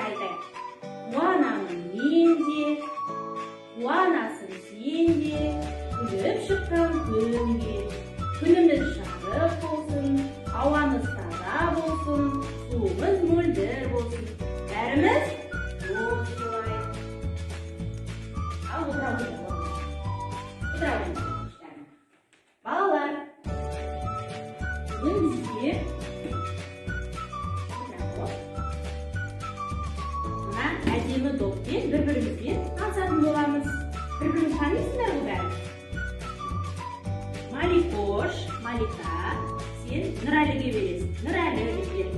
айтайық. Қуанамын мен де, қуанасың сен де, күліп шыққан күнге. Күніміз жарық болсын, ауамыз таза болсын, суымыз мөлдір болсын. Бәріміз дос болайық. Ал отыра отырайық. Балалар, бүгін бізде мына әдемі доппен бір-бірімізбен танысатын боламыз. Бір-бірімізді танисыңдар ғой бәрі? Маликош, Малика, сен Нұрәліге бересің. Нұрәлі деп бер.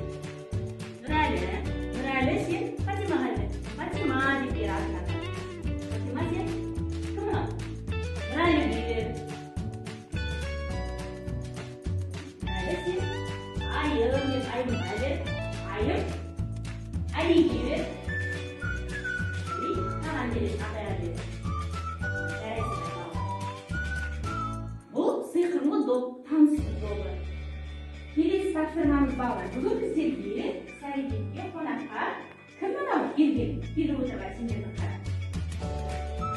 Нұрәлі сен Фатимаға бер. Фатима деп бер атына. Фатима сен кім мынау? Нұрәліге бер. Нұрәлі сен Айым деп Айымға бер. Айым Алиге бер. Али саған бересің, атайға бересің. Сиқырлы доп, танысты добы. Келесі тапсырмамыз балалар. Бүгін біздерге сәрекетке қонаққа кім мынау келген? Келіп отырған сендерді қара.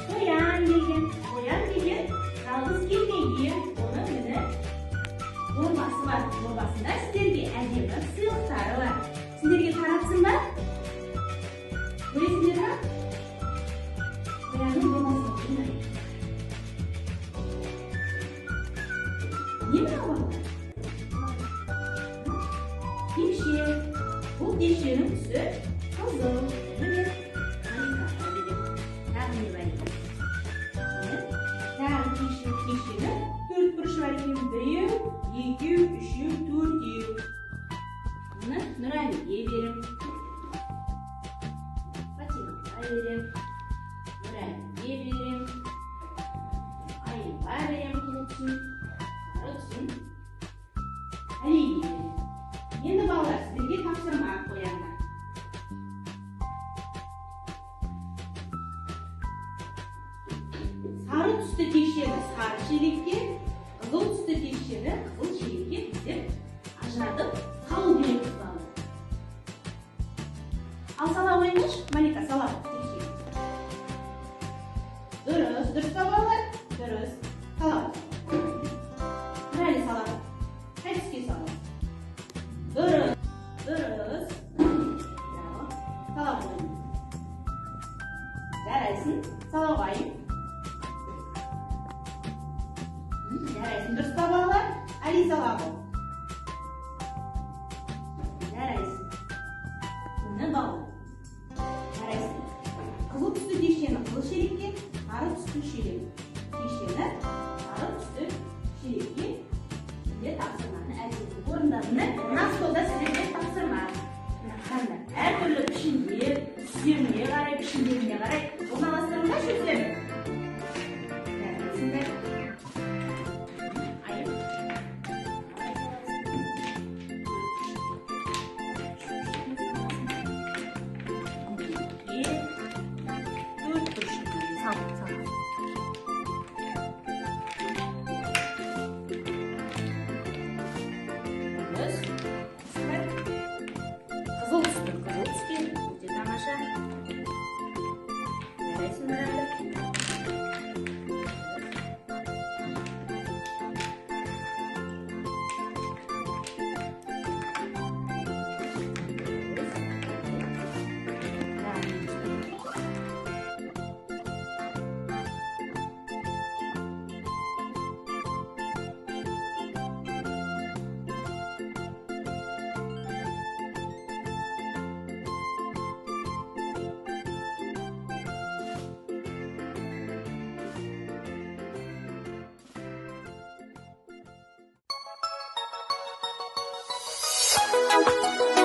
Қоян келген. Қоян деген жалғыз келмеген. Оның міне дорбасы бар. Дорбасында сіздерге әдемі сыйлықтары бар. Сіздерге таратсын ба? Көресіңдер ме? Қоянның дорбасы бар. Не мынау балалар? Кеше. Бұл кешенің түсі қызыл. Міне Маликаға беремін. Тағы не бар екен? Тағы кешені төрт бұрышы бар екен. Біреу, екеу, үшеу, төртеу. Мұны Нұрәліге берем. Фатимаға берем. Нұрәліге берем. Айымға берем құлыпсын. Алиге. Енді балалар, сіздерге тапсырма қояндар. Сары түсті тешені сары шелекке, қызыл түсті тешені қызыл шелекке біздер ажыратып салу керек тұтады. Ал сала ойыншы, Малика, сала тешені. Дұрыс балалар, дұрыс. Сала. Нұрәлі сала. Қай түске сала? Дұрыс. Сала қойын. Жарайсың. Сала қойын. Жарайсың. Дұрыс па балалар? Али сала қой. Жарайсың. Міне балалар. Жарайсың. Қызыл түсті тешені қызыл шелекке, сары түсті шелек. Тешені сары түсті шелекке сіздер тапсырманы әдемі орындадыңдар. Мына столда сіздерге тапсырма. Қараңдар, әртүрлі пішіндер, түстеріне қарай, пішіндеріне қарай орналастырыңдар сөздерді. Жарайсыңдар. Айым. Төрт бұрышын сал. Қызыл түсті, өте тамаша. Жарайсың Нұрәлі. Thank you.